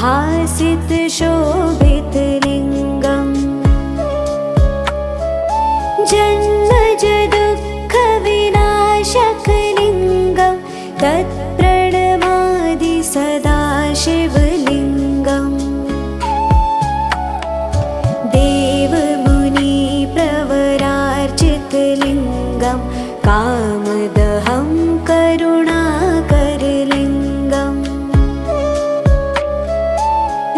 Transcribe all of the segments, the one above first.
भासितशोभितलिङ्गम् जन्मज दुःखविनाशकलिङ्गं तत्प्रणमादि सदा शिवलिङ्गम् देवमुनिप्रवरार्चितलिङ्गं कामदहं करुणाकरलिङ्गम्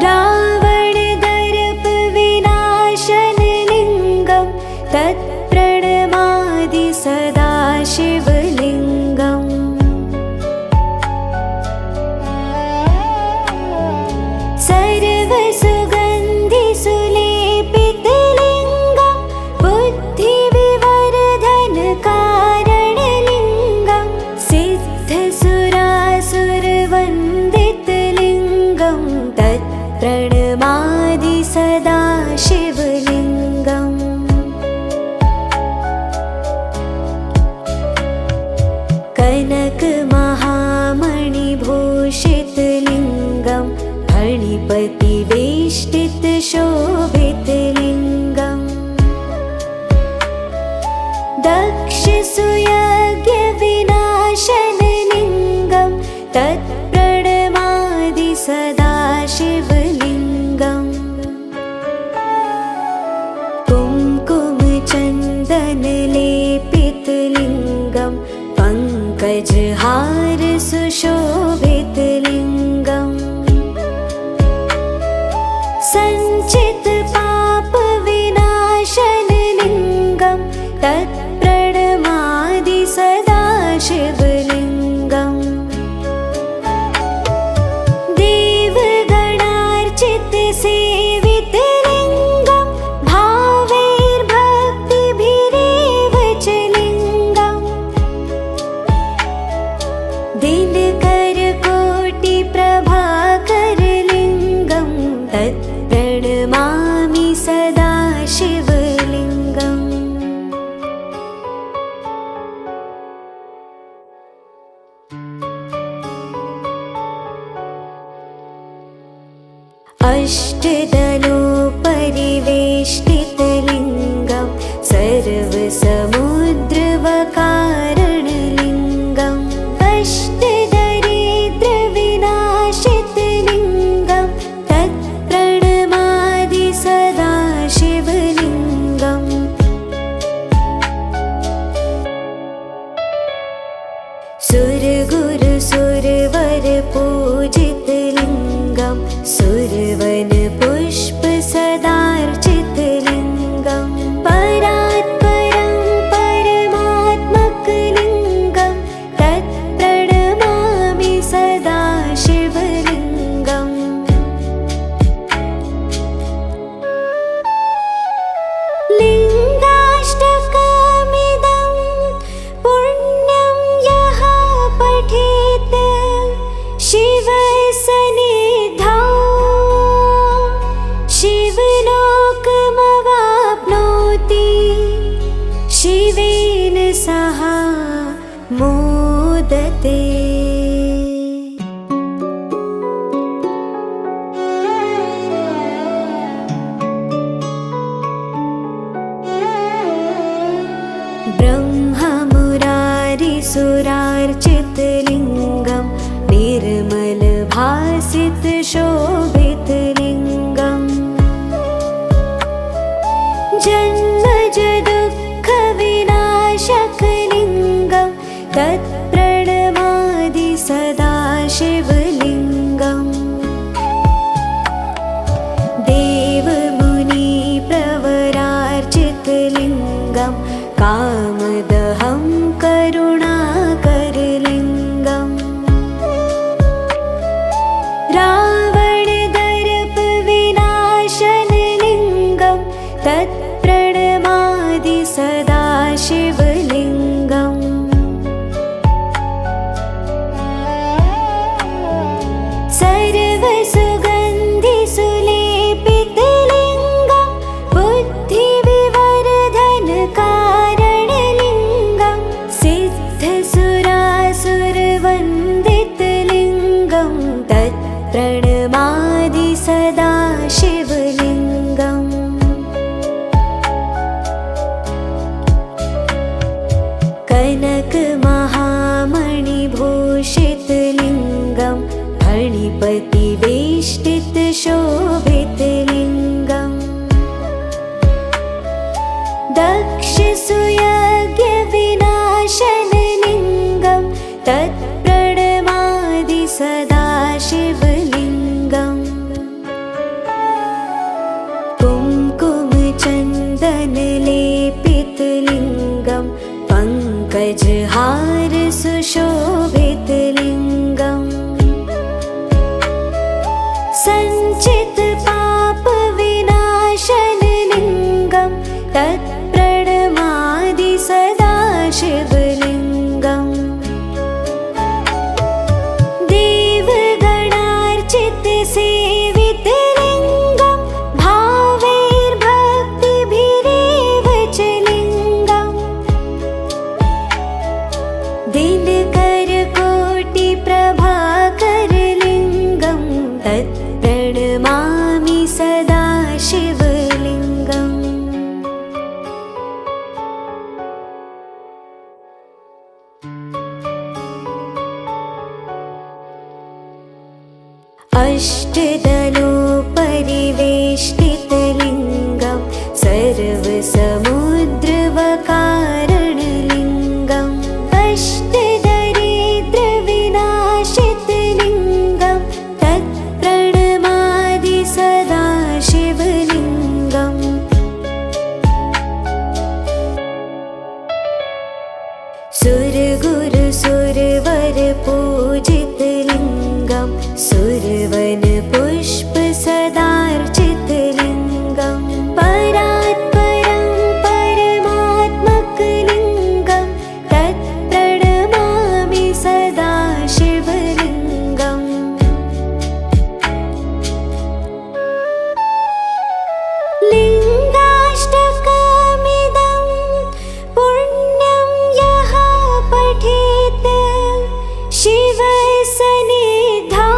रावणदर्पविनाशनलिङ्गं तत्प्रणमादि सदा शिवलिङ्गम् सर्वसुगन्धिसुलेपितलिङ्गं बुद्धिविवर्धनकारणलिङ्गं सिद्धसुरासुरवन्दितलिङ्गं तत्प्रणमादि सदा शिवलिङ्गम् कनकमहामणिभूषितलिङ्गं फणिपतिवेष्टितशोभितलिङ्गम् दक्षसुयज्ञविनाशनलिङ्गं तत्प्रणमादि सदा शिवलिङ्गम् कुङ्कुमचन्दनलेपितलिङ्गं पङ्कजहारसुशोभितलिङ्गम् सञ्चितपापविनाशनलिङ्गं तत्प्रणमादि सदा शिवलिङ्गम् देवगणार्चितसेवितलिङ्गं भावैर्भक्तिभिरेव च लिङ्गम् दिनकरकोटिप्रभाकरलिङ्गं तत्प्रणमामि सदा शिवलिङ्गम् अष्टदलोपरिवेष्टितलिङ्गं सर्वसमुद्रवकारणलिङ्गम् अष्टदरिद्रविनाशितलिङ्गं तत्प्रणमादि सदा शिवलिङ्गम् सुरगुरुसुरवरपूजितलिङ्गं सुरवनपुष्पसदार्चितलिङ्गं परात्परं परमात्मकलिङ्गं तत्प्रणमामि सदा शिवलिङ्गम् लिङ्गाष्टकमिदं पुण्यं यः पठेत् शिवसन्निधौ शिवलोकमवाप्नोति शिवेन सह मोदते। ब्रह्ममुरारिसुरार्चितलिङ्गं निर्मलभासितशोभितलिङ्गं जन्मज दुःखविनाशकलिङ्गं तत्प्रणमादि सदा शिवलिङ्गम् देवमुनिप्रवरार्चितलिङ्गं कामदहं करुणाकरलिङ्गम् रावणदर्पविनाशनलिङ्गं तत्प्रणमामि तत्प्रणमादि सदा शिवलिङ्गम् कनकमहामणिभूषितलिङ्गं फणिपतिवेष्टितशोभितलिङ्गम् दक्षसुयज्ञविनाशनलिङ्गं तत्प्रणमादि सदा शिवलिङ्गम् कुङ्कुमचन्दनलेपितलिङ्गं पङ्कजहार सुशोभितलिङ्गम् सञ्चितपापविनाशनलिङ्गं तत्प्रणमादि सदा शिवलिङ्गम् देवगणार्चितसेवितलिङ्गं भावैर्भक्तिभिरेव च लिङ्गम् दिनकरकोटिप्रभाकरलिङ्गं तत्प्रणमामि सदा शिवलिङ्गम् अष्टदलोपरिवेष्टितलिङ्गं सर्वसमुद्रवकारणलिङ्गम् अष्टदरिद्रविनाशितलिङ्गं तत्प्रणमादि सदा शिवलिङ्गम् सुरगुरुसुरवरपूजितलिङ्गं सुरवनपुष्पसदार्चितलिङ्गं परात्परं परमात्मकलिङ्गं तत्प्रणमामि सदा शिवलिङ्गम् लिङ्गाष्टकमिदं पुण्यं यः पठेत् शिवसन्निधौ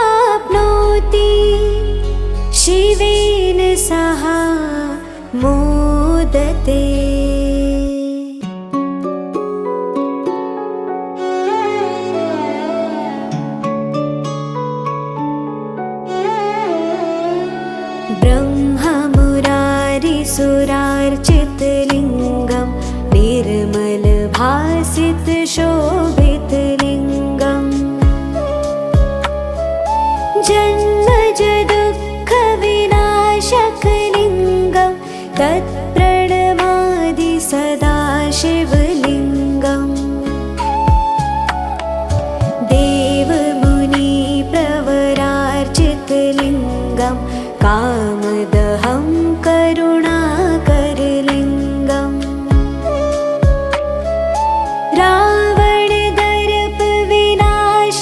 शिवलोकमवाप्नोति शिवेन सह मोदते। ब्रह्ममुरारिसुरार्चितलिङ्गं निर्मलभासितशोभितलिङ्गम् जन्मजदुःखविनाशकलिङ्गं तत्प्रणमादि सदा शिवलिङ्गम् देवमुनिप्रवरार्चितलिङ्गं कामदहं करुणाकरलिङ्गम्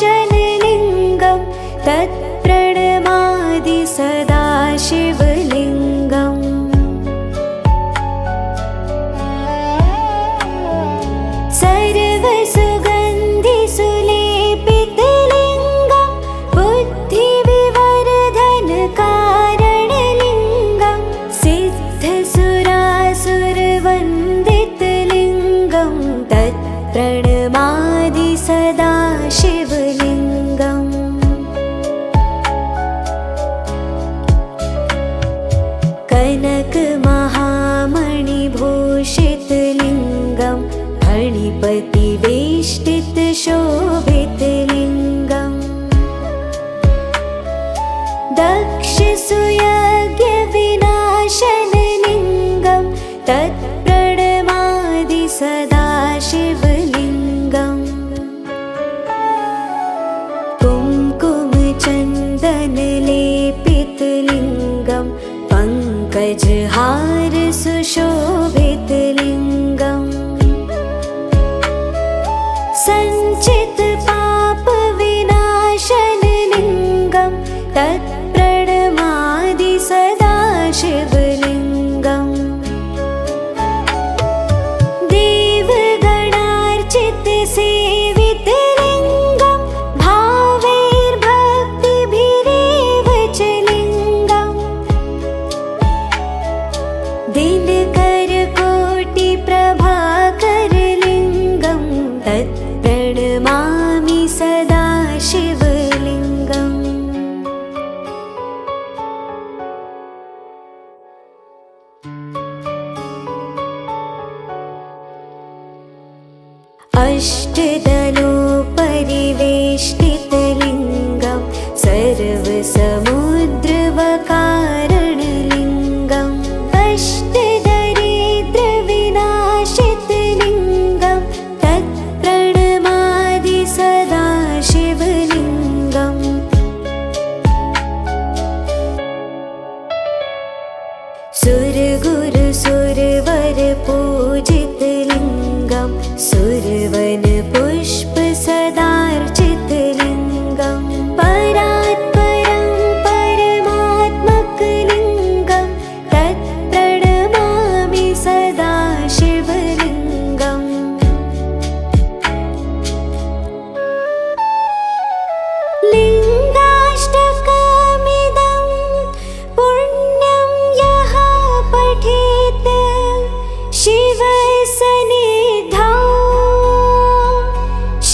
रावणदर्पविनाशनलिङ्गं तत्प्रणमादि सदा शिवलिङ्गम् सर्वसुगन्धिसुलेपितलिङ्गं बुद्धिविवर्धनकारणलिङ्गं सिद्धसुरासुरवन्दितलिङ्गं तत्प्रणमादि सदा शिवलिङ्गम् कनकमहामणिभूषितलिङ्गं फणिपतिवेष्टितशोभितलिङ्गम् दक्षसुयज्ञविनाशनलिङ्गं तत्प्रणमादि सदा शिवलिङ्गम् कुङ्कुमचन्दनलेपितलिङ्गं पङ्कजहार सुशोभितलिङ्गम् सञ्चितपापविनाशनलिङ्गं तत्प्रणमादि सदा शिवलिङ्गम् देवगणार्चितसेवितलिङ्गं अष्टदलोपरिवेष्टितलिङ्गं सर्वसमुद्रवकारणलिङ्गम् अष्टदरिद्रविनाशितलिङ्गं तत्प्रणमादि सदा शिवलिङ्गम् सुरगुरु सुरवर पूजितलिङ्गं सुरवन पुष्प सदार्चितलिङ्गं परात्परं परमात्मकलिङ्गं तत्प्रणमामि सदा शिवलिङ्गम् लिङ्गाष्टकमिदं पुण्यं यः पठेत् शिवसन्निधौ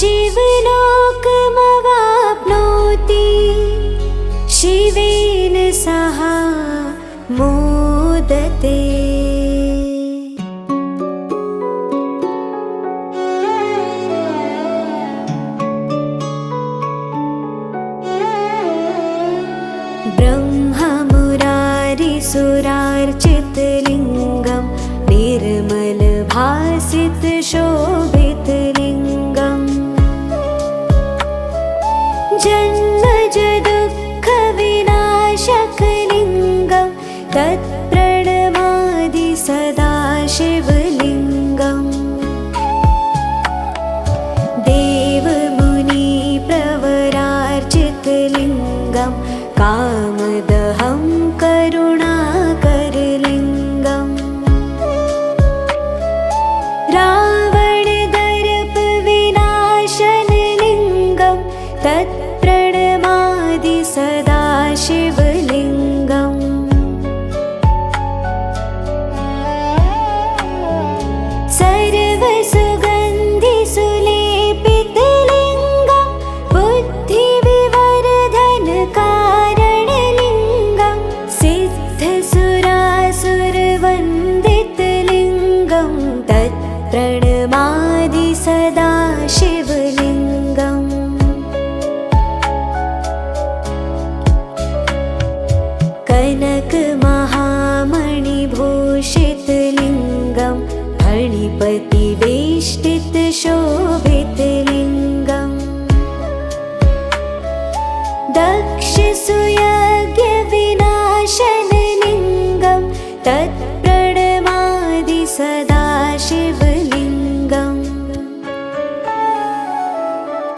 शिवलोकमवाप्नोति शिवेन सह मोदते। ब्रह्ममुरारिसुरार्चितलिङ्गं निर्मलभासितशोभितलिङ्गम् जन्मजदुःखविनाशकलिङ्गं तत्प्रणमादि सदा शिवलिङ्गम् देवमुनिप्रवरार्चितलिङ्गं कामदहं करुणाकरलिङ्गम् रावणदर्पविनाशनलिङ्गं तत्प्रणमादि सदा शिवलिङ्गम् सर्वसुगन्धिसुलेपितलिङ्गं बुद्धिविवर्धनकारणलिङ्गं सिद्धसुरासुरवन्दितलिङ्गं तत्प्रणमादि सदा शिवलिङ्गम् कनकमहामणिभूषितलिङ्गं फणिपतिवेष्टितशोभितलिङ्गम् दक्षसुयज्ञविनाशनलिङ्गं तत्प्रणमादि सदा शिवलिङ्गम्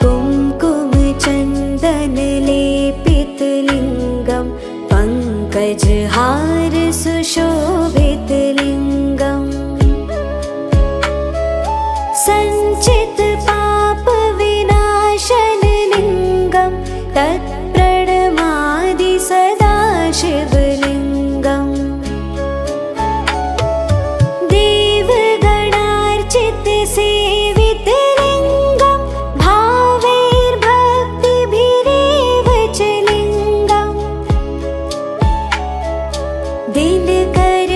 कुङ्कुमचन्दनलेपितलिङ्गं पङ्कजहारसुशोभितलिङ्गम् सञ्चितपापविनाशनलिङ्गं तत्प्रणमादि सदा शिवलिङ्गम् देवगणार्चितसेवितलिङ्गं भावैर्भक्तिभिरेव च लिङ्गम् दिनकर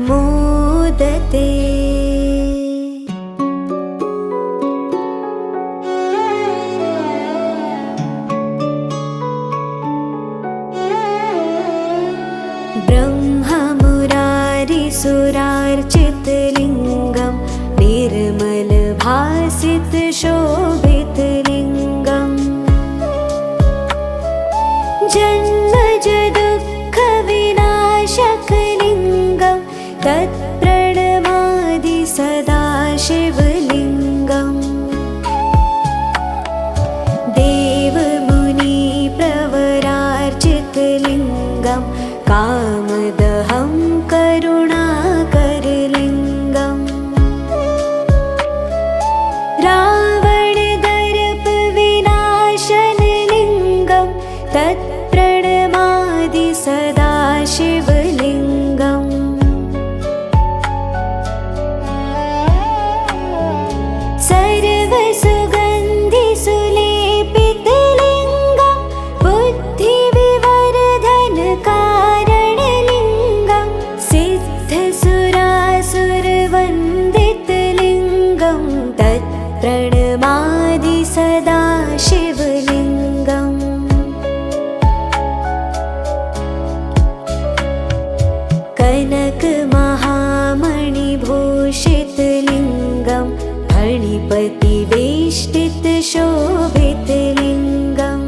मोदते। ब्रह्ममुरारिसुरार्चितलिङ्गं निर्मलभासितशोभितलिङ्गम् जन्मजदुःखविनाशकलिङ्गं तत्प्रणमादि सदा शिवलिङ्गम् देवमुनिप्रवरार्चितलिङ्गं कामदहं करुणाकरलिङ्गम् रावणदर्पविनाशनलिङ्गं तत्प्रणमादि सदा शिवलिङ्गम् सर्वसुगन्धिसुलेपितलिङ्गं बुद्धिविवर्धनकारणलिङ्गं सिद्धसुरासुरवन्दितलिङ्गं तत्प्रणमादि सदा शिवलिङ्गम् कनकमहामणिभूषितलिङ्गं फणिपतिवेष्टितशोभितलिङ्गम्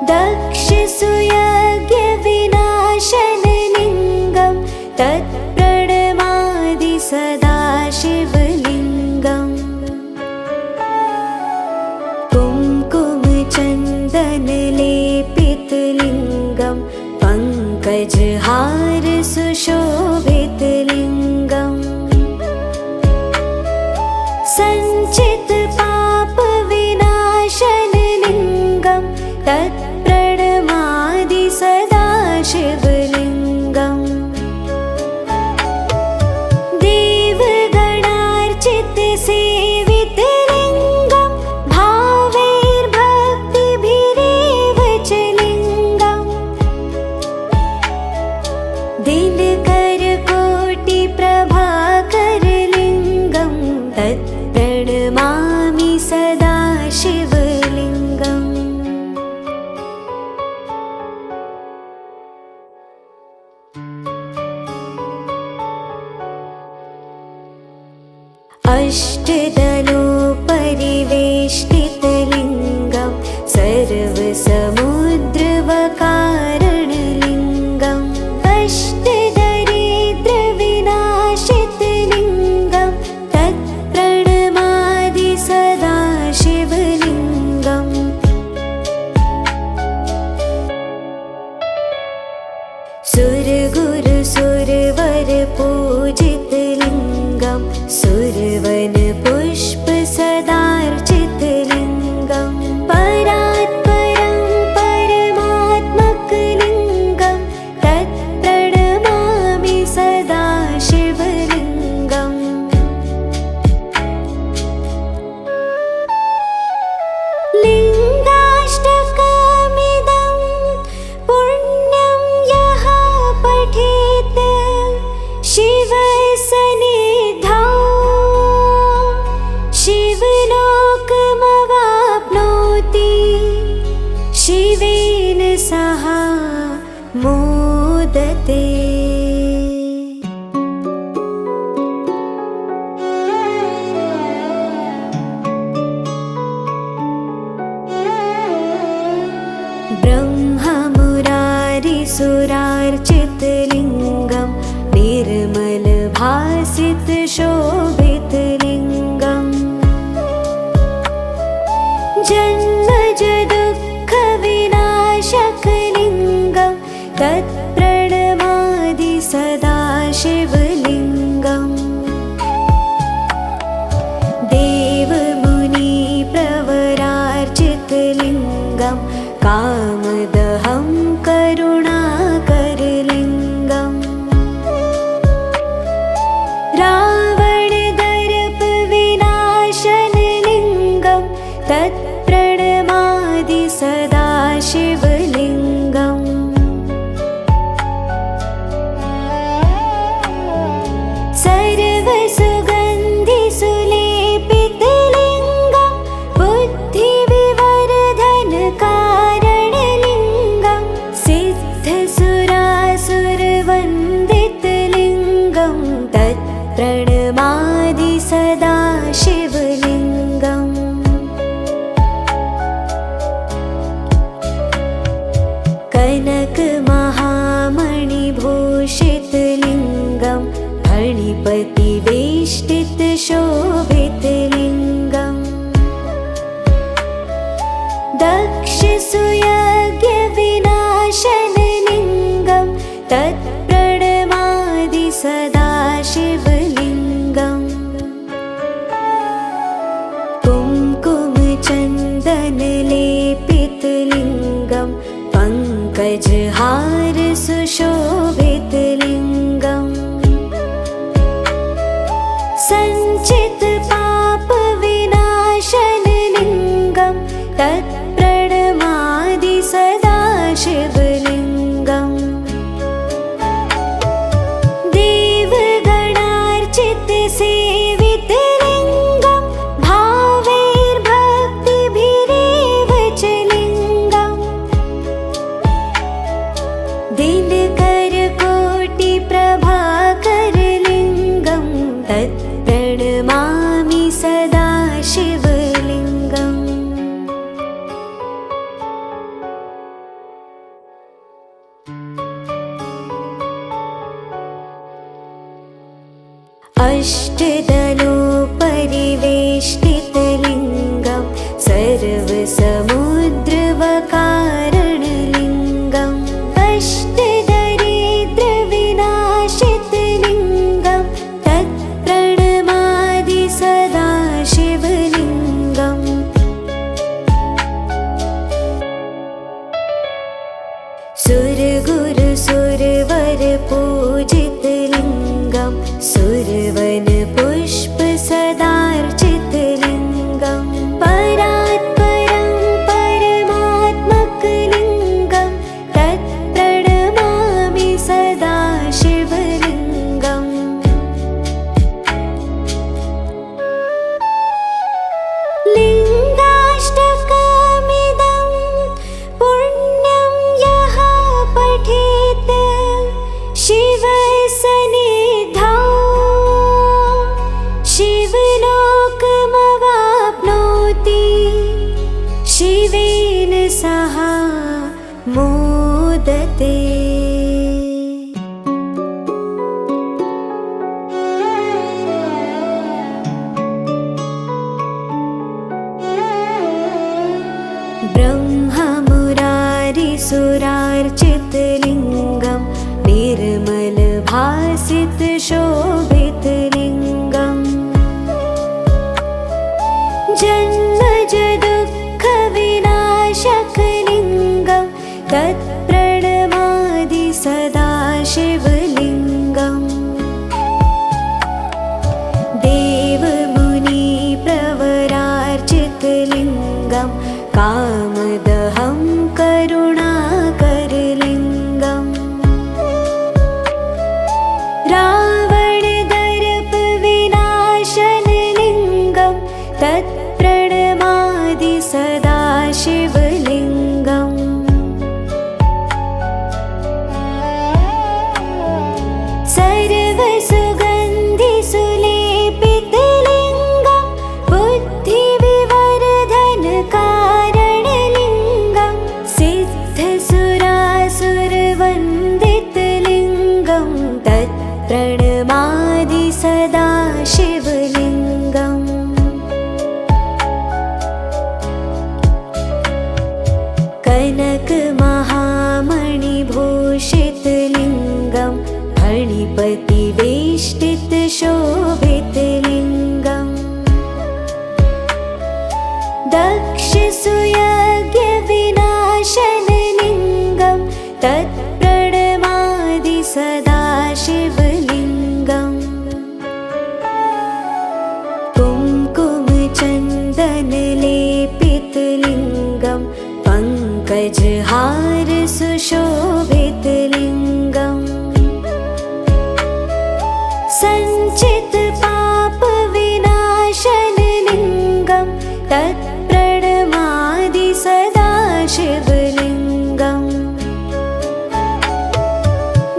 दक्षसुयज्ञविनाशनलिङ्गं तत्प्रणमादि सदा शिवलिङ्गम् कुङ्कुमचन्दनलेपितलिङ्गं पङ्कजहारसुशोभितलिङ्गम् सञ्चितपापविनाशनलिङ्गं तत्प्रणमादि सदा शिवलिङ्गम् देवगणार्चितसेवितलिङ्गं भावैर्भक्तिभिरेव च लिङ्गम् दिनकरकोटिप्रभाकरलिङ्गं तत्प्रणमामि सदा शिवलिङ्गम् अष्टदलोपरिवेष्टितलिङ्गं सर्वसमुद्रवकारणलिङ्गम् अष्टदरिद्रविनाशितलिङ्गं तत्प्रणमादि सदा शिवलिङ्गम् सुरगुरुसुरवरपूजितलिङ्गं सुरवनपुष्पसदार्चितलिङ्गं परात्परं परमात्मकलिङ्गं तत्प्रणमामि सदा शिवलिङ्गम् लिङ्गाष्टकमिदं पुण्यं यः पठेत् शिवसन्निधौ शिवलोकमवाप्नोति शिवेन सह मोदते। ब्रह्ममुरारिसुरार्चितलिङ्गं निर्मलभासितशोभितलिङ्गम् जन्मजदुःखविनाशकलिङ्गं तत्प्रणमादि सदा शिवलिङ्गम् देवमुनिप्रवरार्चितलिङ्गं कामदहं करुणाकरलिङ्गम् रावणदर्पविनाशनलिङ्गं तत्प्रणमादि सदा शिवलिङ्गम् शोभितलिङ्गम् दक्षसुयज्ञविनाशनलिङ्गं तत्प्रणमादि सदाशिवलिङ्गम् कुङ्कुमचन्दनलेपितलिङ्गं पङ्कजहार सुशोभितलिङ्गम् सञ्चितपापविनाशनलिङ्गं तत्प्रणमादि सदाशिवलिङ्गम् देवगणार्चितसेवितलिङ्गं भावैर्भक्तिभिरेव च लिङ्गम् दिनकरकोटिप्रभाकरलिङ्गं तत्प्रणमामि सदा शिवलिङ्गम् अष्टदलोपरिवेष्टितलिङ्गं सर्वसमुद्रवकारणलिङ्गम् अष्टदरिद्रविनाशितलिङ्गं तत्प्रणमादि सदा शिवलिङ्गम् सुरगुरुसुरवरपूजितलिङ्गं सुरवनपुष्पसदार्चितलिङ्गं परात्परं परमात्मकलिङ्गं तत्प्रणमामि सदा शिवलिङ्गम् लिङ्गाष्टकमिदं पुण्यं यः पठेत् शिवसन्निधौ शिवलोकमवाप्नोति शिवेन सह मोदते। ब्रह्ममुरारिसुरार्चितलिङ्गं निर्मलभासितशोभितलिङ्गम् जन्मजदुःखविनाशकलिङ्गं तत्प्रणमादि सदा शिवलिङ्गम् देवमुनिप्रवरार्चितलिङ्गं कामदहं करुणाकरलिङ्गम् रावणदर्पविनाशनलिङ्गं तत्प्रणमादि सदा शिवलिङ्गम् सर्वसुगन्धिसुलेपितलिङ्गं बुद्धिविवर्धनकारणलिङ्गं सिद्धसुरासुरवन्दितलिङ्गं तत्प्रणमादि सदा शिवलिङ्गम् कनकमहामणिभूषितलिङ्गं फणिपतिवेष्टितशोभितलिङ्गं दक्षसुयज्ञविनाशनलिङ्गं तत्प्रणमादि सदा शिवलिङ्गम् कुङ्कुमचन्दनलेपितलिङ्गं पङ्कजहार सुशोभितलिङ्गम् सञ्चितपापविनाशनलिङ्गं तत्प्रणमादि सदा शिवलिङ्गम्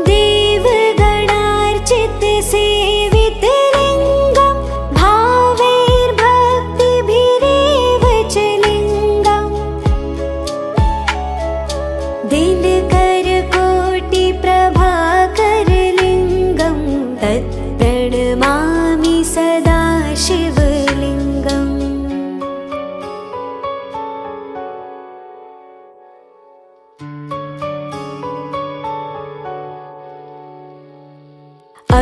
देवगणार्चितसेवितलिङ्गं भावैर्भक्तिभिरेव च लिङ्गम् दिनकरकोटिप्रभाकरलिङ्गं तत्प्रणमामि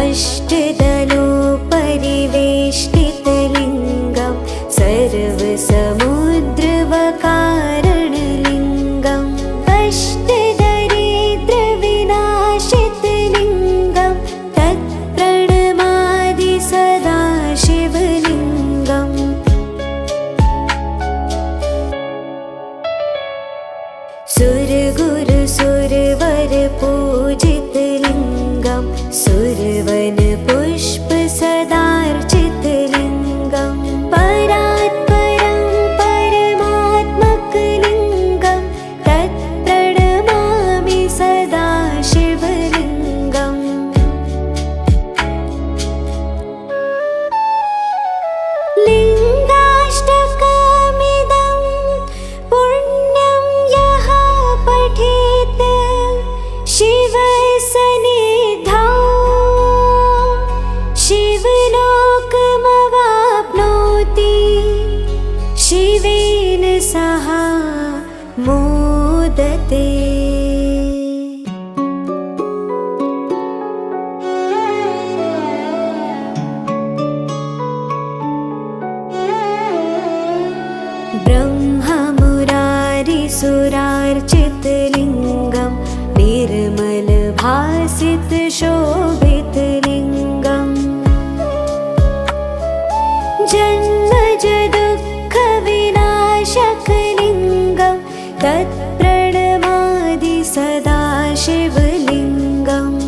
अष्टदलोपरिवेष्टितलिङ्गं सर्वसमुद्रवकारणलिङ्गम् अष्टदरिद्रविनाशितलिङ्गं तत्प्रणमादि सदा शिवलिङ्गम् सुरगुरु सुरवर पूजितलिङ्गं सुरवन पुष्प सदार्चितलिङ्गं परात्परं परमात्मकलिङ्गं तत्प्रणमामि सदा शिवलिङ्गम् लिङ्गाष्टकमिदं पुण्यं यः पठेत् शिवसन्निधौ शिवलोकमवाप्नोति शिवेन सह मोदते। ब्रह्ममुरारिसुरार्चितलिङ्गं निर्मलभासितशोभितलिङ्गम् जन्मजदुःखविनाशकलिङ्गं तत्प्रणमादि सदा शिवलिङ्गम्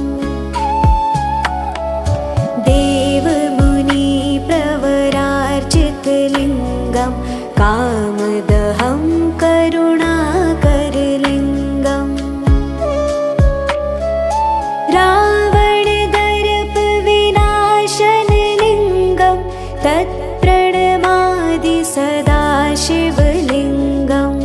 देवमुनिप्रवरार्चितलिङ्गं कामदहं करुणाकरलिङ्गम् रावणदर्पविनाशनलिङ्गं तत्प्रणमादि सदा शिवलिङ्गम्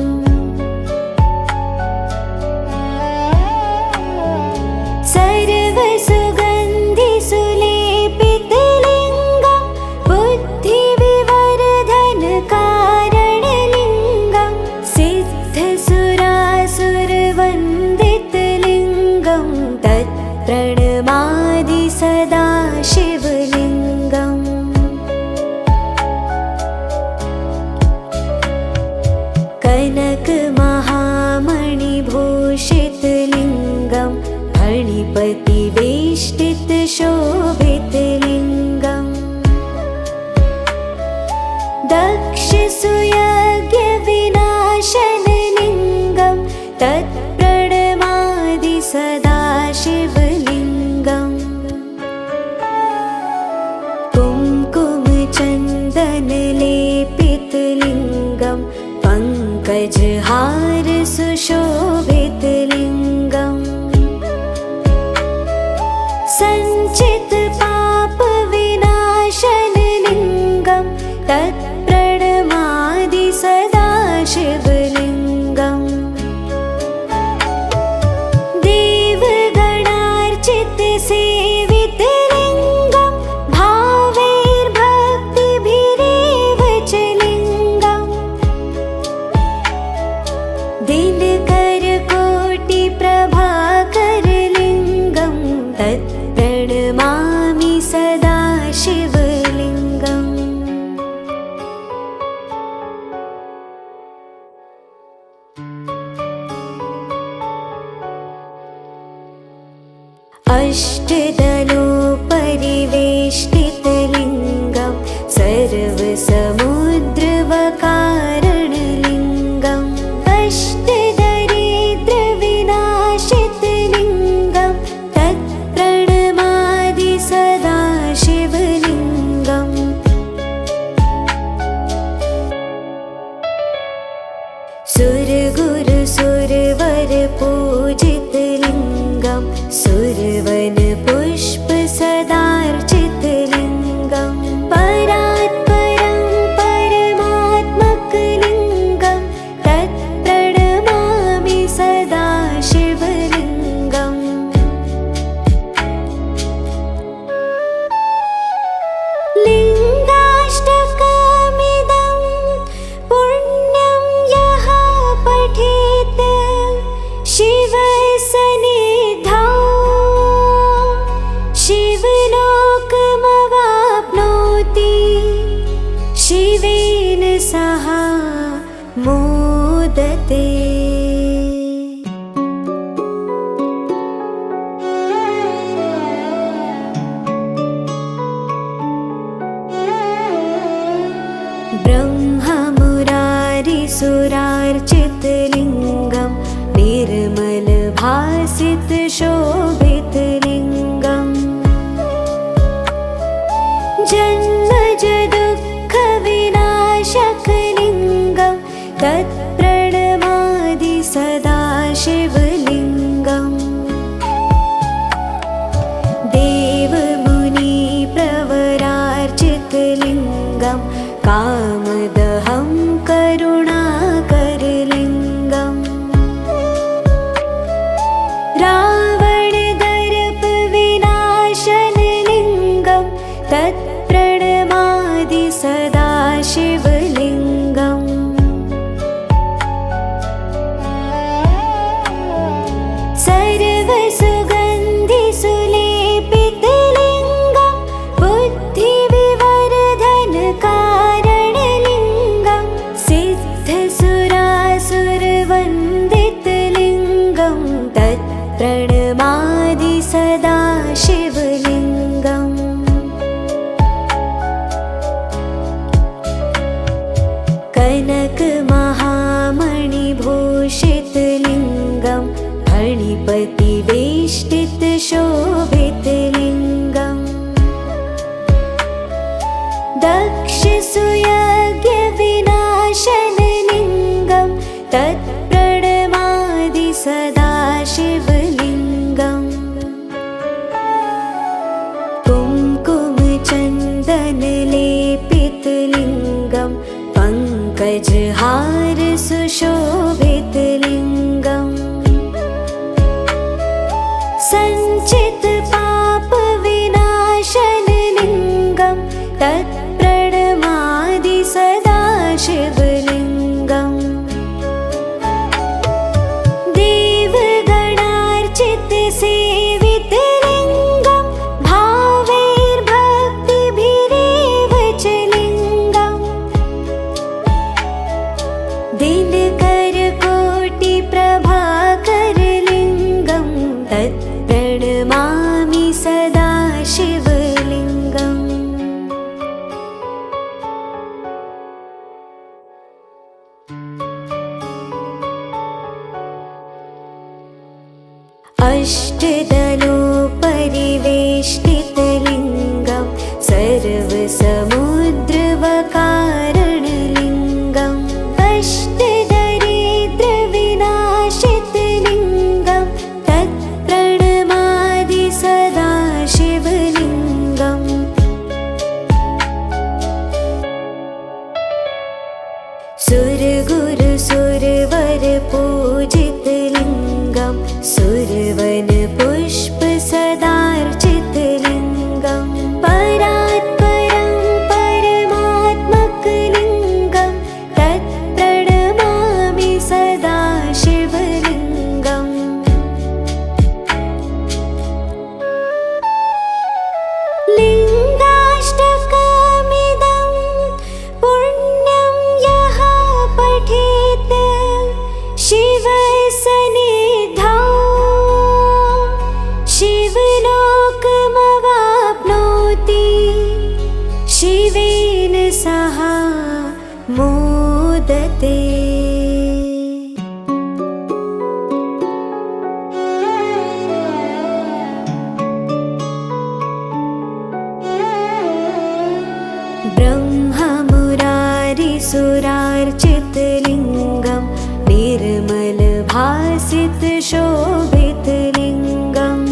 सर्वसुगन्धिसुलेपितलिङ्गं बुद्धिविवर्धनकारणलिङ्गं सिद्धसुरासुरवन्दितलिङ्गं तत्प्रणमादि सदा शिवलिङ्गम् कनकमहामणिभूषितलिङ्गं फणिपतिवेष्टितशोभितलिङ्गम् दक्षसुयज्ञविनाशनलिङ्गं तत्प्रणमादि सदा शिवलिङ्गम् कुङ्कुमचन्दनलेपितलिङ्गं पङ्कजहारसुशोभितलिङ्गम् सञ्चितपापविनाशनलिङ्गं तत्प्रणमादि सदा शिवलिङ्गम् देवगणार्चितसेवितलिङ्गं भावैर्भक्तिभिरेव च लिङ्गम् दिनकरकोटिप्रभाकरलिङ्गं तत्प्रणमामि सदा शिवलिङ्गम् अष्टदलोपरिवेष्टितलिङ्गं सर्वसमुद्रवकारणलिङ्गं अष्टदरिद्रविनाशितलिङ्गं तत्प्रणमादि सदा शिवलिङ्गम् सुरगुरु सुरवर पूजितलिङ्गं सुरवन पुष्प सदार्चितलिङ्गं परात्परं परमात्मकलिङ्गं तत्प्रणमामि सदा शिवलिङ्गम् लिङ्गाष्टकमिदं पुण्यं यः पठेत् निर्मलभासितशोभितलिङ्गम् जन्मजदुःखविनाशकलिङ्गं तत्प्रणमादि सदा शिवलिङ्गम् देवमुनिप्रवरार्चितलिङ्गं कामदहं करुणाकरलिङ्गम् रावणदर्पविनाशनलिङ्गं तत्प्रणमादि सदा शिवलिङ्गम् सर्वसुगन्धिसुलेपितलिङ्गं बुद्धिविवर्धनकारणलिङ्गं सिद्धसुरासुरवन्दितलिङ्गं तत्प्रणमादि सदा शिवलिङ्गम् कनकमहामणिभूषितलिङ्गं फणिपतिवेष्टितशोभितलिङ्गम् दक्षसुयज्ञविनाशनलिङ्गं तत्प्रणमादि सदा शिवलिङ्गम् कुङ्कुमचन्दनलेपितलिङ्गं पङ्कजहारसुशोभितलिङ्गम् सञ्चितपापविनाशनलिङ्गं तत्प्रणमादि सदा शिवलिङ्गम् देवगणार्चितसेवितलिङ्गं भावैर्भक्तिभिरेव च लिङ्गम् दिनकरकोटिप्रभाकरलिङ्गं तत्प्रणमामि सदा शिवलिङ्गम् अष्टदलोपरिवेष्टितलिङ्गं सर्वसमुद्रवकारणलिङ्गम् अष्टदरिद्रविनाशितलिङ्गं तत्प्रणमादि सदा शिवलिङ्गम् सुरगुरुसुरवरपूजितलिङ्गं सुरवनपुष्पसदार्चितलिङ्गं परात्परं परमात्मकलिङ्गं तत्प्रणमामि सदा शिवलिङ्गम् लिङ्गाष्टकमिदं पुण्यं यः पठेत् शिवसन्निधौ शिवलोकमवाप्नोति शिवेन सह मोदते। ब्रह्ममुरारिसुरार्चितलिङ्गं निर्मलभासितशोभितलिङ्गम्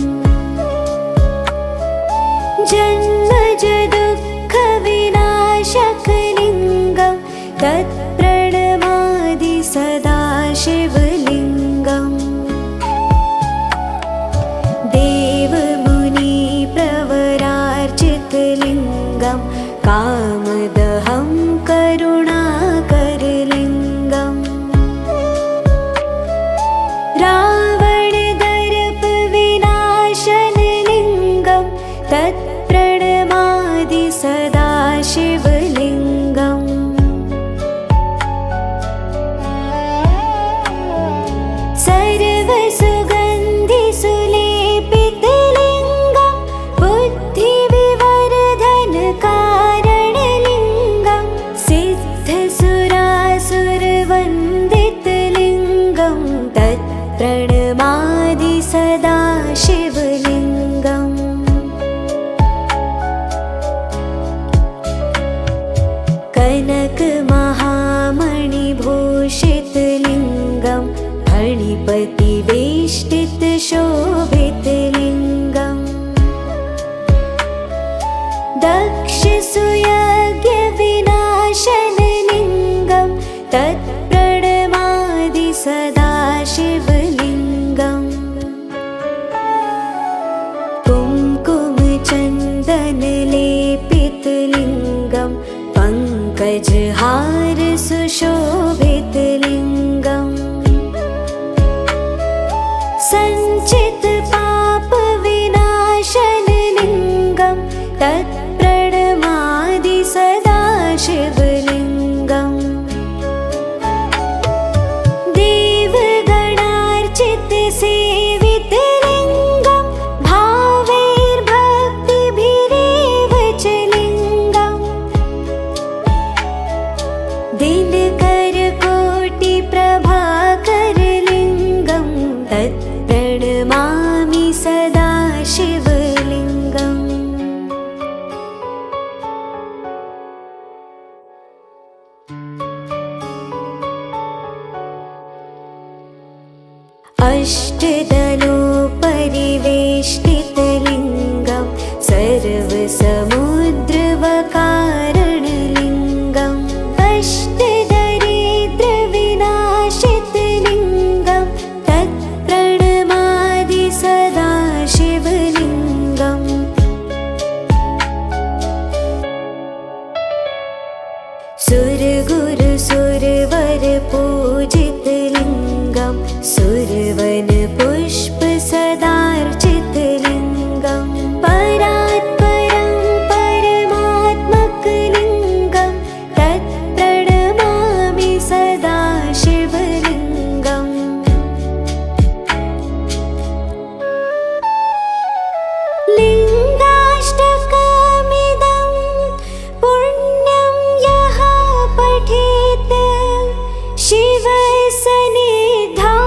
जन्मजदुःखविनाशकलिङ्गं तत्प्रणमादि सदा शिवलिङ्गम् देवमुनिप्रवरार्चितलिङ्गं कामदहं करुणाकरलिङ्गम् रावणदर्पविनाशनलिङ्गं तत्प्रणमादि तत्प्रणमादि सदा शिवलिङ्गम् कनकमहामणिभूषितलिङ्गं फणिपतिवेष्टितशोभितलिङ्गम् दक्षसुयज्ञविनाशनलिङ्गं तत्प्रणमादि सदा शिवलिङ्गम् कुङ्कुमचन्दनलेपितलिङ्गं पङ्कजहार सुशोभितलिङ्गम् सञ्चितपापविनाशनलिङ्गं तत्प्रणमादि सदा शिवलिङ्गम् देवगणार्चितसेवितलिङ्गं भावैर्भक्तिभिरेव च लिङ्गम् दिनकरकोटिप्रभाकरलिङ्गं तत्प्रणमामि सदा शिवलिङ्गम् अष्टदलोपरिवेष्टितलिङ्गं सर्वसमुद्रवकारणलिङ्गम् अष्टदरिद्रविनाशितलिङ्गं तत्प्रणमादि सदा शिवलिङ्गम् सुरगुरुसुरवरपूजितलिङ्गं सुरवनपुष्पसदार्चितलिङ्गं परात्परं परमात्मकलिङ्गं तत्प्रणमामि सदा शिवलिङ्गम् लिङ्गाष्टकमिदं पुण्यं यः पठेत् शिवसन्निधौ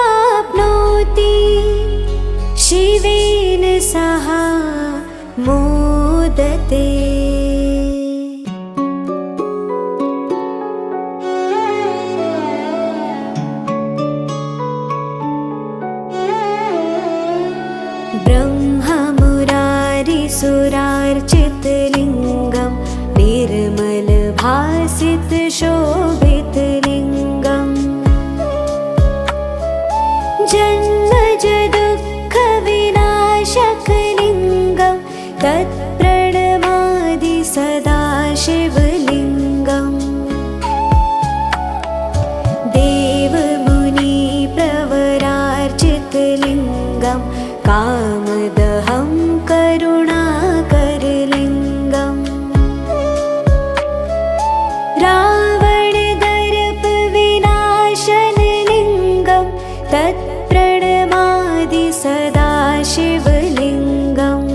शिवलोकमवाप्नोति शिवेन सह मोदते। ब्रह्ममुरारिसुरार्चितलिङ्गं निर्मलभासितशोभितलिङ्गम् जन्मजदुःखविनाशकलिङ्गं तत्प्रणमादि सदा शिवलिङ्गम् देवमुनिप्रवरार्चितलिङ्गं कामदहं करुणाकरलिङ्गम् रावणदर्पविनाशनलिङ्गं तत्प्रणमादि सदा शिवलिङ्गम्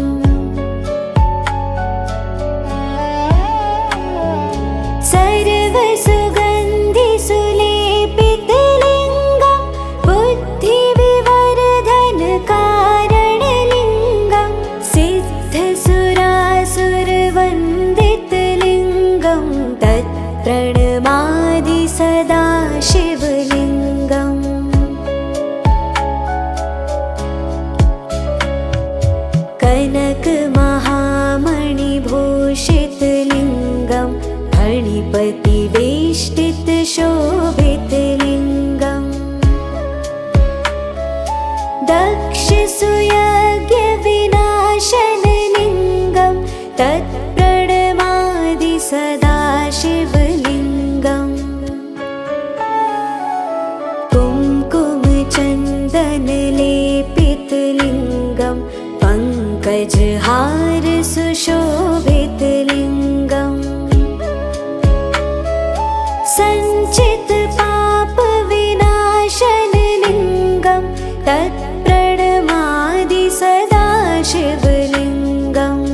सर्वसुगन्धिसुलेपितलिङ्गं बुद्धिविवर्धनकारणलिङ्गं सिद्धसुरासुरवन्दितलिङ्गं तत्प्रणमादि सदा शिवलिङ्गम् कनकमहामणिभूषितलिङ्गं फणिपतिवेष्टितशोभितलिङ्गम् दक्षसुयज्ञविनाशनलिङ्गं तत्प्रणमादि सदा शिवलिङ्गम् कुङ्कुमचन्दनलेपितलिङ्गं पङ्कजहार सुशोभितलिङ्गम् सञ्चितपापविनाशनलिङ्गं तत्प्रणमादि सदा शिवलिङ्गम्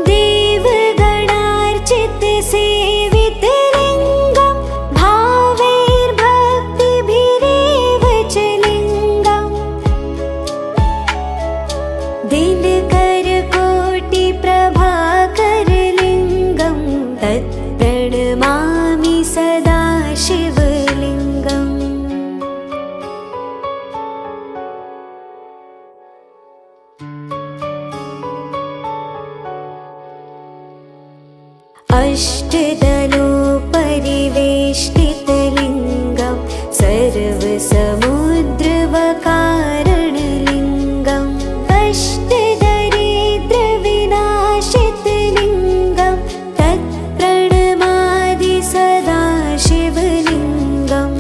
देवगणार्चितसेवितलिङ्गं प्रणमामि सदा शिवलिङ्गम् अष्टदलोपरिवेष्टितलिङ्गं सर्वसमुद्रवकारणलिङ्गम् अष्टदरिद्रविनाशितलिङ्गं तत्प्रणमामि सदा शिवलिङ्गम्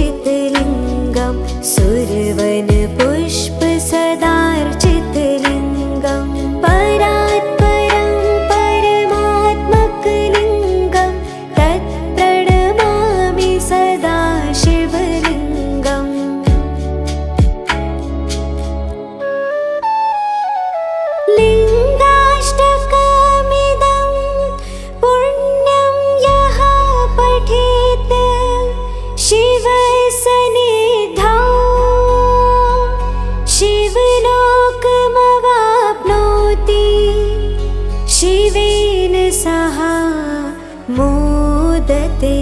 सुरगुरुसुरवरपूजितलिङ्गं सुरवनपुष्पसदार्चितलिङ्गं परात्परं परमात्मकलिङ्गं तत्प्रणमामि सदा शिवलिङ्गम् लिङ्गाष्टकमिदं पुण्यं यः पठेत् शिवसन्निधौ शिवलोकमवाप्नोति शिवेन सह मोदते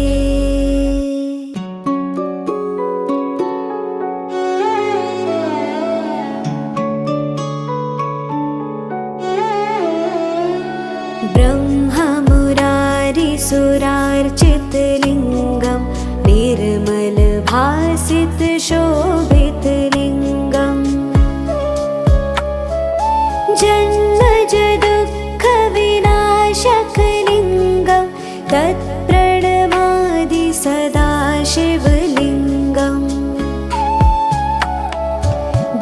ब्रह्ममुरारिसुरार्चितलिङ्गं निर्मलभासितशोभितलिङ्गम् जन्मजदुःखविनाशकलिङ्गं तत्प्रणमामि सदा शिवलिङ्गम्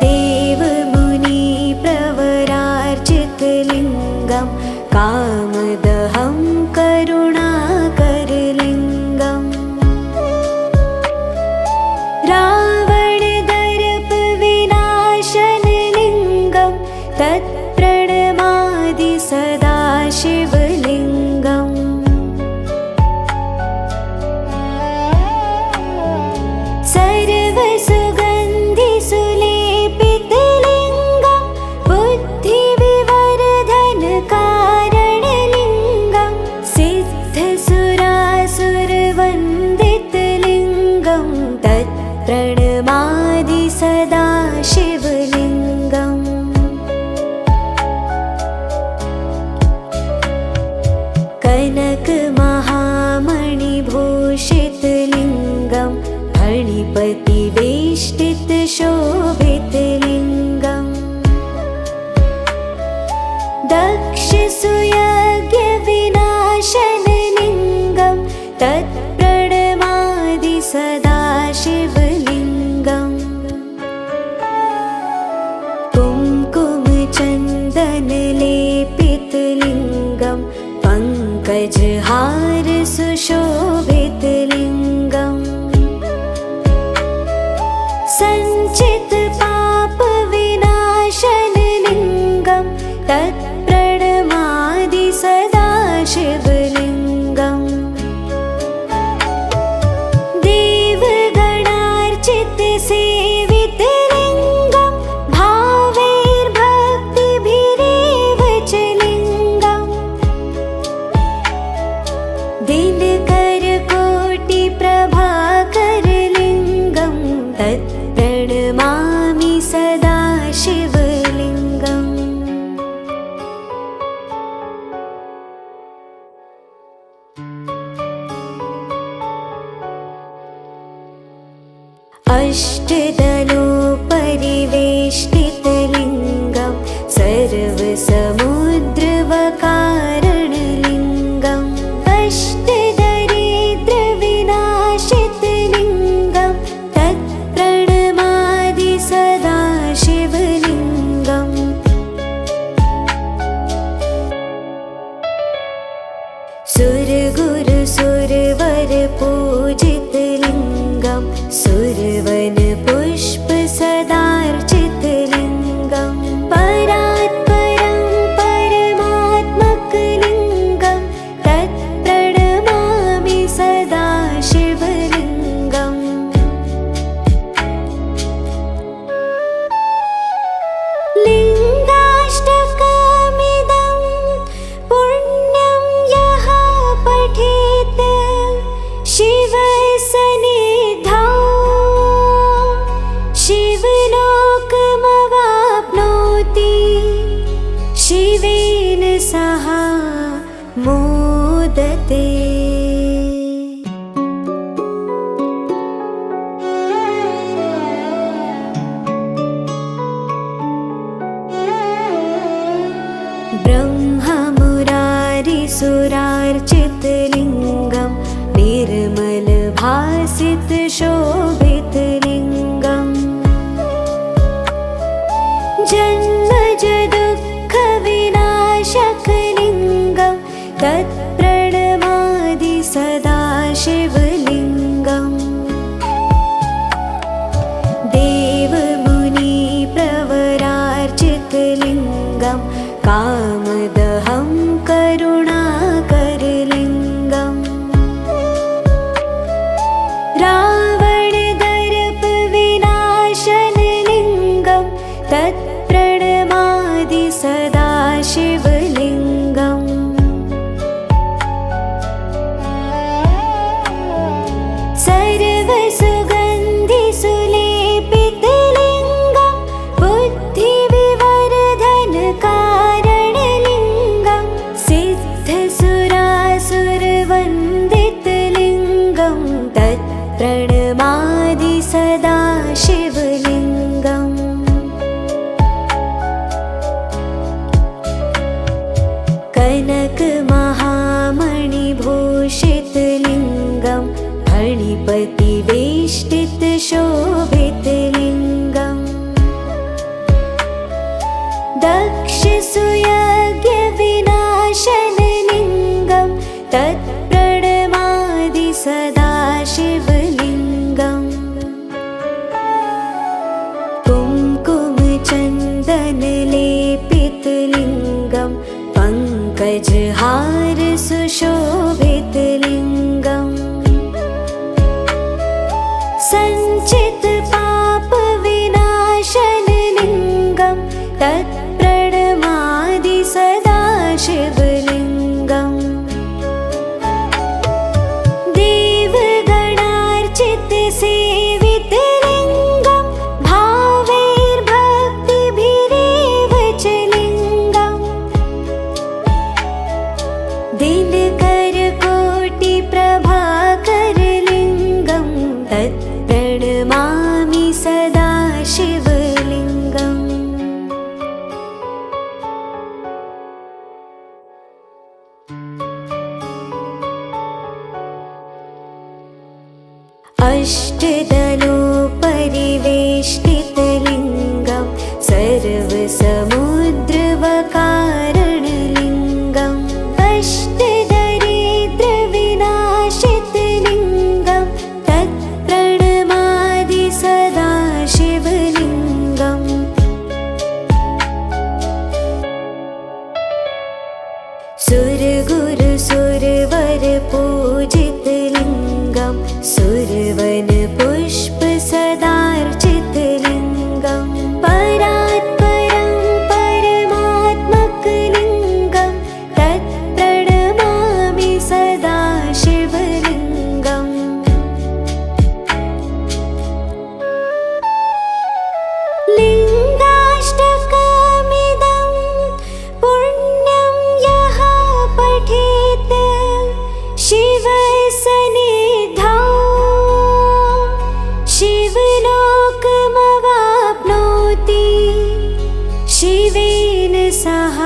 देवमुनिप्रवरार्चितलिङ्गं कामदहं करुणाकरलिङ्गम् रावणदर्पविनाशनलिङ्गं तत्प्रणमामि सदा शिवलिङ्गम् सर्वसुगन्धिसुलेपितलिङ्गं बुद्धिविवर्धनकारणलिङ्गं सिद्धसुरासुरवन्दितलिङ्गं तत्प्रणमामि सदा शिवलिङ्गम् कनकमहामणिभूषितलिङ्गं फणिपतिवेष्टितशोभितलिङ्गं दक्षसुयज्ञविनाशनलिङ्गं तत्प्रणमामि सदा शिवलिङ्गम् कुङ्कुमचन्दनलेपितलिङ्गं पङ्कजहारसुशोभितलिङ्गं सञ्चितपापविनाशनलिङ्गं तत्प्रणमामि सदा शिवलिङ्गम् देवगणार्चितसेवितलिङ्गं भावैर्भक्तिभिरेव च लिङ्गम् दिनकरकोटिप्रभाकरलिङ्गं तत्प्रणमामि सदा शिवलिङ्गम् अष्टदलोपरिवेष्टितलिङ्गं सर्वसमुद्रवकारणलिङ्गम् अष्टदरिद्रविनाशितलिङ्गं तत्प्रणमामि सदा शिवलिङ्गम् मोदते। ब्रह्ममुरारिसुरार्चितलिङ्गं निर्मलभासितशोभितलिङ्गम् जन्मजदुःखविनाशकलिङ्गं तत्प्रणमादि सदाशिवलिङ्गम् देवमुनिप्रवरार्चितलिङ्गं कामदहं करुणाकरलिङ्गम् रावणदर्पविनाशनलिङ्गं तत्प्रणमादि सदाशिवलिङ्गम् सर्वसुगन्धिसुलेपितलिङ्गं बुद्धिविवर्धनकारणलिङ्गं सिद्धसुरासुरवन्दितलिङ्गं तत्प्रणमादि सदाशिवलिङ्गम् कनकमहामणिभूषितलिङ्गं फणिपतिवेष्टितशोभितलिङ्गम् दक्षसुयज्ञविनाशनलिङ्गं तत्प्रणमादि सदाशिवलिङ्गम् कुङ्कुमचन्दनलेपितलिङ्गं पङ्कजहारसुशोभितलिङ्गम् सञ्चितपापविनाशनलिङ्गं तत्प्रणमादि सदाशिवलिङ्गम् देवगणार्चितसेवितलिङ्गं भावैर्भक्तिभिरेव च लिङ्गम् दिनकरकोटिप्रभाकरलिङ्गं तत्प्रणमामि सदाशिवलिङ्गम् अष्टदलोपरिवेष्टितलिङ्गं सर्वसमुद्रवकारणलिङ्गम् अष्टदरिद्रविनाशितलिङ्गं तत्प्रणमादि सदाशिवलिङ्गम् सुरगुरुसुरवरपूजितलिङ्गं सुरवनपुष्पसदार्चितलिङ्गं परात्परं परमात्मकलिङ्गं तत्प्रणमामि सदाशिवलिङ्गम् लिङ्गाष्टकमिदं पुण्यं यः पठेत् शिवसन्निधौ शिवलोकमवाप्नोति शिवेन सह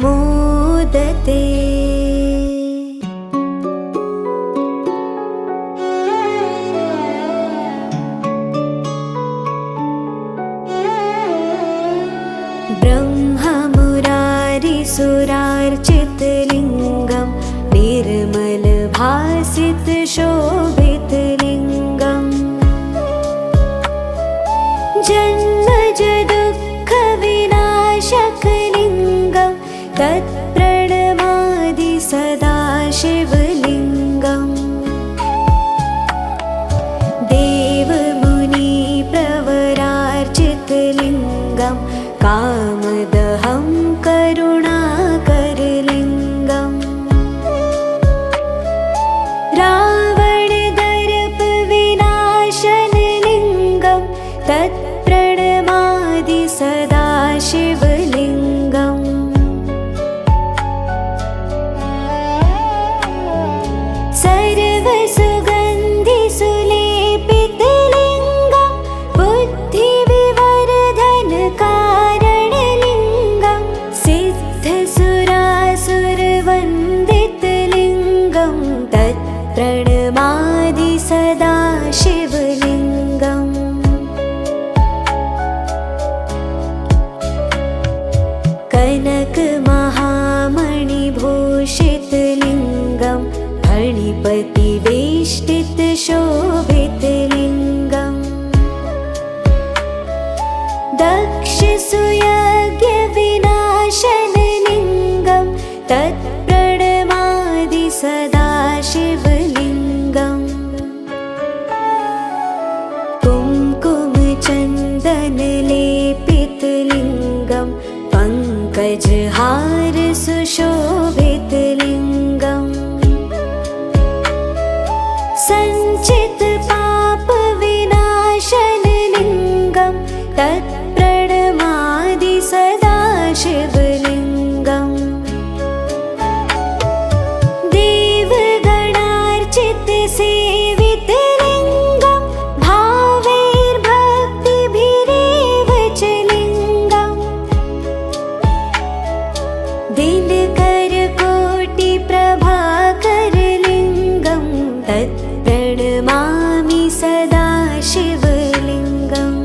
मोदते। ब्रह्ममुरारिसुरार्चितलिङ्गं निर्मलभासितशोभितलिङ्गम् जन्मजदुःखविनाशकलिङ्गं तत्प्रणमादि सदाशिवलिङ्गम् देवमुनिप्रवरार्चितलिङ्गं कामदहं करुणाकरलिङ्गम् रावणदर्पविनाशनलिङ्गं तत्प्रणमादि सदाशिवलिङ्गम् कनकमहामणिभूषितलिङ्गं फणिपतिवेष्टितशोभितलिङ्गम् दक्षसूयज्ञविनाशनलिङ्गं तत्प्रणमादि सदाशिवलिङ्गम् कुङ्कुमचन्दनलेपितलिङ्गं पङ्कजहार सुशोभितलिङ्गम् सञ्चितपापविनाशनलिङ्गं तत्प्रणमादि सदाशिवलिङ्गम् देवगणार्चितसेवितलिङ्गं भावैर्भक्तिभिरेव च लिङ्गम् दिनकरकोटिप्रभाकरलिङ्गं तत्प्रणमामि सदा शिवलिङ्गम्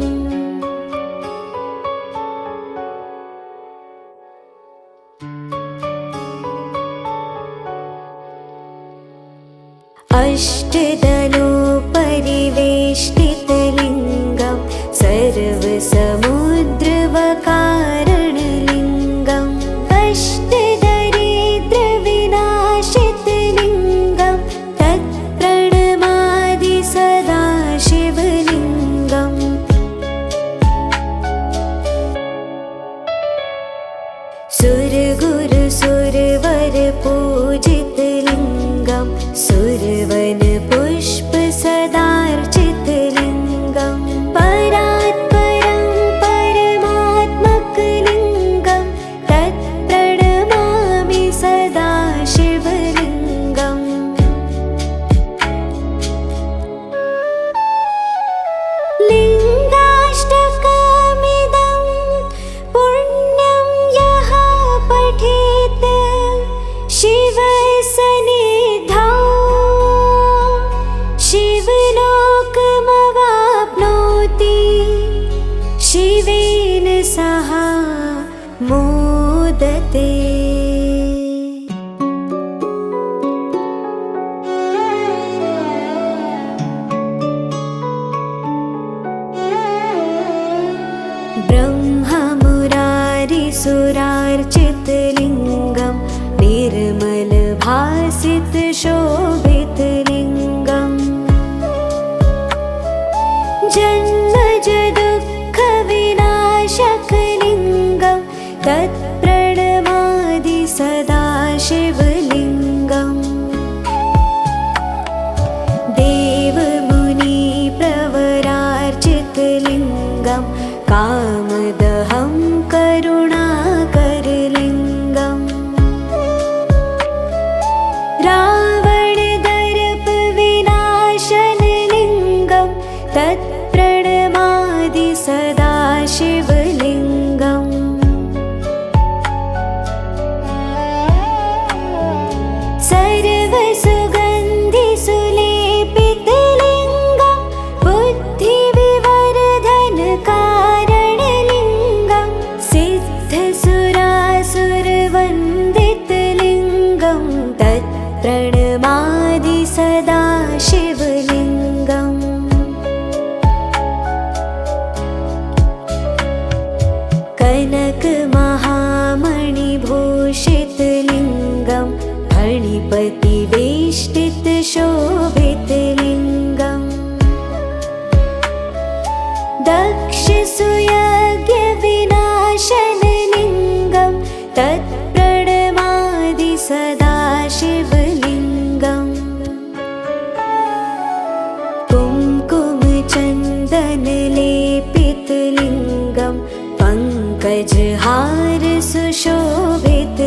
अष्टदलोपरिवेष्टितलिङ्गं सर्वसमुद्रवकारणलिङ्गम् अष्टदरिद्रविनाशितलिङ्गं तत्प्रणमादि सदा शिवलिङ्गम् सुरगुरुसुरवरपूजितलिङ्गं सुरवनपुष्पसदार्चितलिङ्गं परात्परं परमात्मकलिङ्गं तत्प्रणमामि सदा शिवलिङ्गम् लिङ्गाष्टकमिदं पुण्यं यः पठेत् शिवसन्निधौ शिवलोकमवाप्नोति शिवेन सह मोदते। ब्रह्ममुरारिसुरार्चितलिङ्गं निर्मलभासितशोभितलिङ्गम् जन्मजदुःखविनाशकलिङ्गं तत्प्रणमादि सदा शिवलिङ्गम् देवमुनिप्रवरार्चितलिङ्गं कामदहं करुणाकरलिङ्गम् रावणदर्पविनाशनलिङ्गं तत्प्रणमादि सदा शिवलिङ्गम् सर्वसुगन्धिसुलेपितलिङ्गं बुद्धिविवर्धनकारणलिङ्गं सिद्धसुरासुरवन्दितलिङ्गं तत्प्रणमादि सदा शिवलिङ्गम् कनकमहामणिभूषितलिङ्गं फणिपतिवेष्टितशोभितलिङ्गम् दक्षसूयज्ञविनाशनलिङ्गं तत्प्रणमादि सदा शिवलिङ्गम् कुङ्कुमचन्दनलेपितलिङ्गं पङ्कजहार सुशोभितलिङ्गम्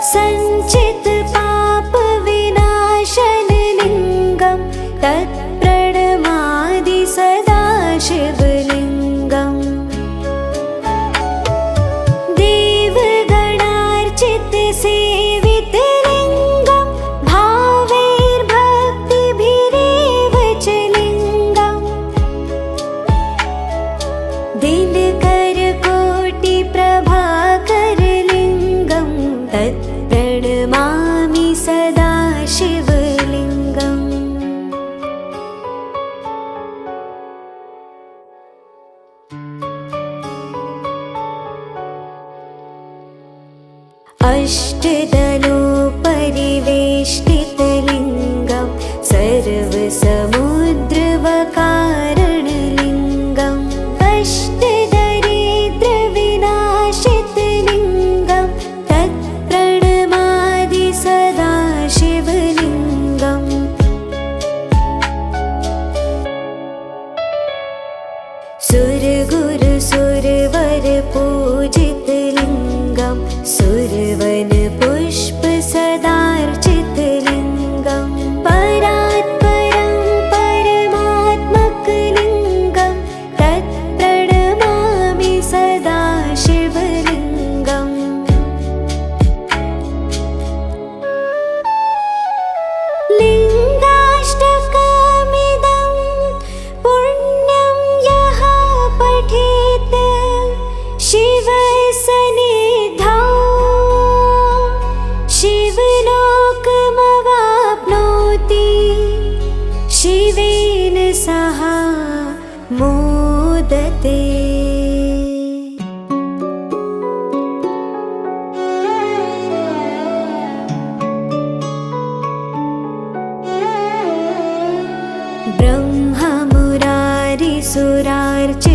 सञ्चितपापविनाशनलिङ्गं तत्प्रणमादि सदा शिवलिङ्गम् देवगणार्चितसेवितलिङ्गं भावैर्भक्तिभिरेव च लिङ्गम् दिनकरकोटिप्रभाकरलिङ्गं अष्टदलोपरिवेष्टितलिङ्गं सर्वसमुद्रवकारणलिङ्गम् अष्टदरिद्रविनाशितलिङ्गं तत्प्रणमादि सदा शिवलिङ्गम् सुरगुरु सुरवर पूजितलिङ्गं सुरवन पुष्प सदार्चितलिङ्गं परात्परं परमात्मकलिङ्गं तत्प्रणमामि सदा शिवलिङ्गम् लिङ्गाष्टकमिदं पुण्यं यः पठेत् शिवसन्निधौ शिवलोकमवाप्नोति शिवेन सह मोदते।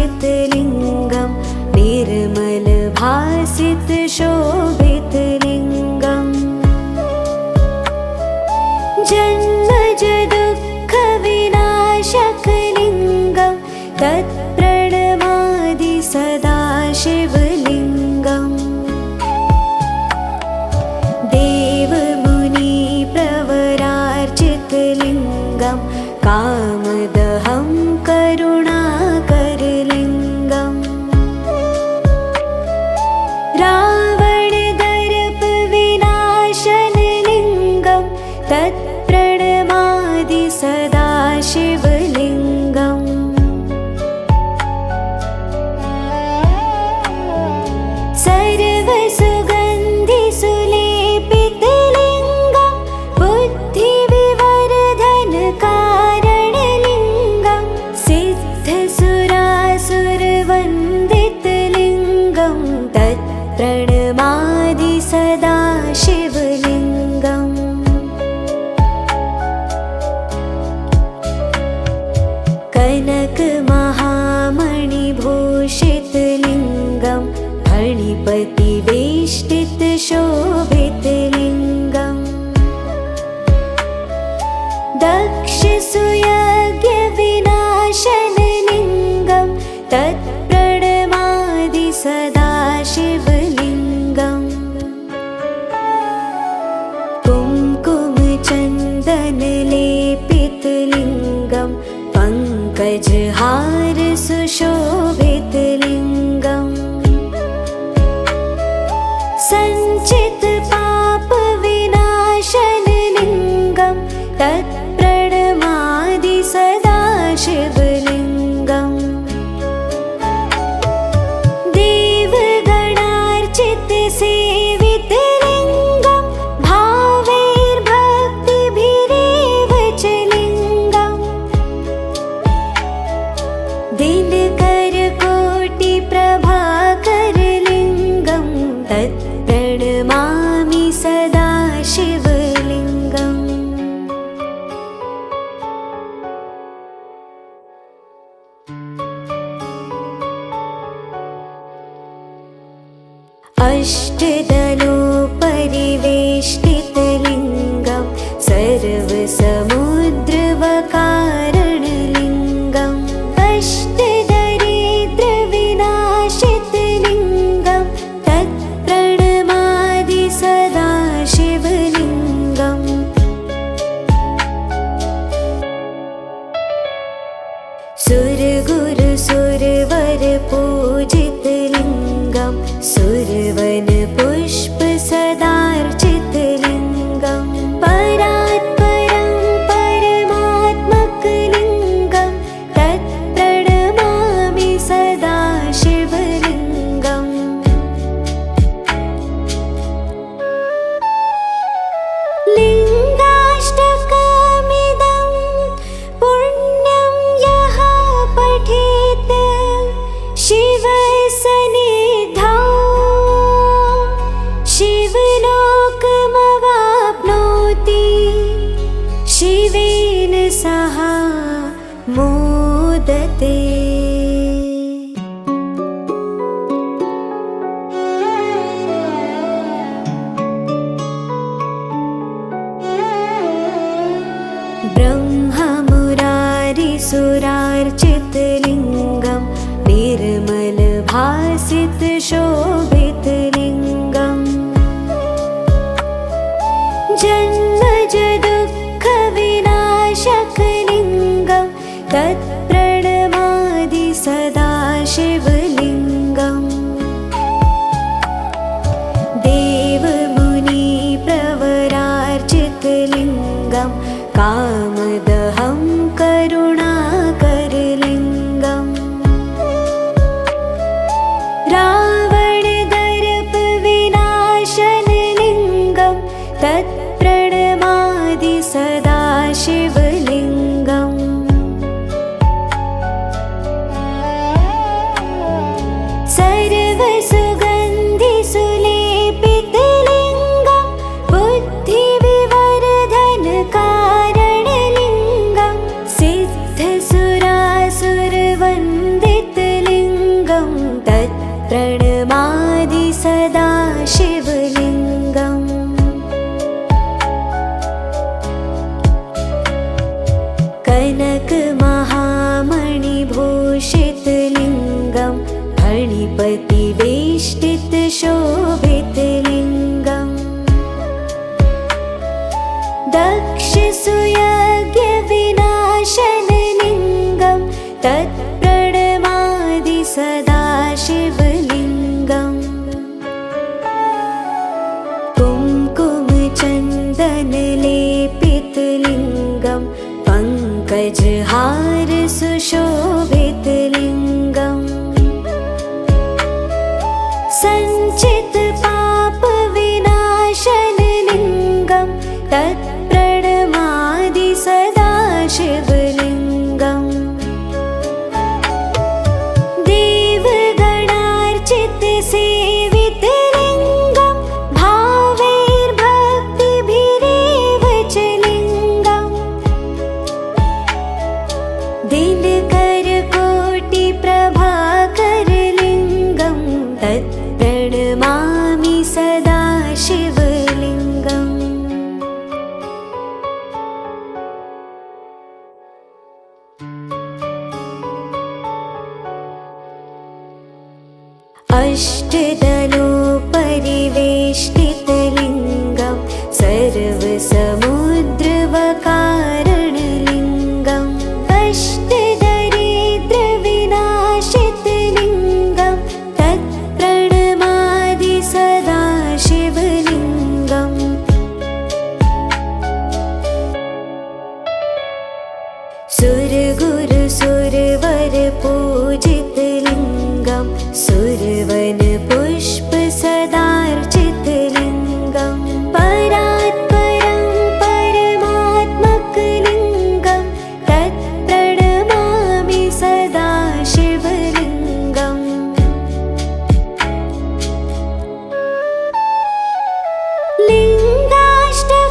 ब्रह्ममुरारिसुरार्चितलिङ्गं निर्मलभासितशोभितलिङ्गम् जन्मजदुःखविनाशकलिङ्गं तत्प्रणमादि सदा शिवलिङ्गम् देवमुनिप्रवरार्चितलिङ्गं कामदहं करुणाकरलिङ्गम् रावणदर्पविनाशनलिङ्गं तत्प्रणमादि सदा शिवलिङ्गम् सर्वसुगन्धिसुलेपितलिङ्गं बुद्धिविवर्धनकारणलिङ्गं सिद्धसुरासुरवन्दितलिङ्गं तत्प्रणमादि सदा शिवलिङ्गम् कनकमहामणिभूषितलिङ्गं फणिपतिवेष्टितशोभितलिङ्गम् दक्षसुयज्ञविनाशनलिङ्गं तत्प्रणमादि सदा शिवलिङ्गम् कुङ्कुमचन्दनलेपितलिङ्गं पङ्कजहारसुशोभितलिङ्गम् सञ्चितपापविनाशनलिङ्गं तत्प्रणमादि सदा शिवलिङ्गम् देवगणार्चितसेवितलिङ्गं भावैर्भक्तिभिरेव च लिङ्गम् दिनकरकोटिप्रभाकरलिङ्गं तत्प्रणमामि सदा शिवलिङ्गम् अष्टदलोपरिवेष्टितलिङ्गं सर्वसमुद्रवकारणलिङ्गम् अष्टदरिद्रविनाशितलिङ्गं तत्प्रणमादि सदा शिवलिङ्गम् सुरगुरु सुरवर पूजितलिङ्गं सुरवन पुष्प भासित शोभित लिंगम् जन्मज दुःख विनाशक लिंगम् तत्प्रणमादि सदा शिवलिंगम् देव मुनि प्रवरार्चित लिंगम् कामदहं करुणाकर लिंगम् रावण दर्प विनाशन लिंगम् तत्प्रणमादि सदा शिवलिंगम् सर्वसुगन्धि सुलेपित लिंगम् बुद्धिविवर्धन कारण लिंगम् सिद्धसुरासुरवन्दित लिंगम् तत्प्रणमादि सदा शिवलिंगम् कनक महामणिभूषित लिंगम् फणिपति वेष्टित शोभित लिंगम् दक्ष सुयज्ञ विनाशन लिंगम् तत्प्रणमादि सदा शिवलिंगम् कुंकुम चंदन लेपित लिंगम् पंकजहार सुशोभित लिंगम् संचित पाप विनाशन लिंगम् तत्प्रणमादि सदा शिवलिंगम् देवगणार्चित सेवित लिंगम् भावैर्भक्तिभिरेव च लिंगम् दिनकर कोटि प्रभाकर लिंगम् तत्प्रणमामि सदा शिवलिंगम् अष्टदलोपरिवेष्टित लिंगम् सर्वसमुद्रवकारण लिंगम् अष्टदरिद्र विनाशित लिंगम् तत्प्रणमादि सदा शिवलिंगम् सुरगुरु सुरवर पूजित लिंगम् सुरवन पुष्प सदार्चित लिंगम् परात्परं परमात्मक लिंगम् तत्प्रणमामि सदा शिवलिंगम्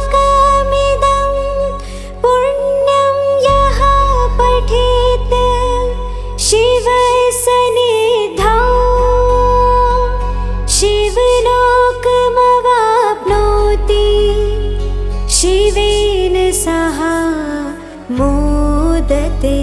लिंगाष्टकमिदं पुण्यं यः पठेत् शिवसन्निधौ शिवलोकमवाप्नोति शिवेन सह मोदते।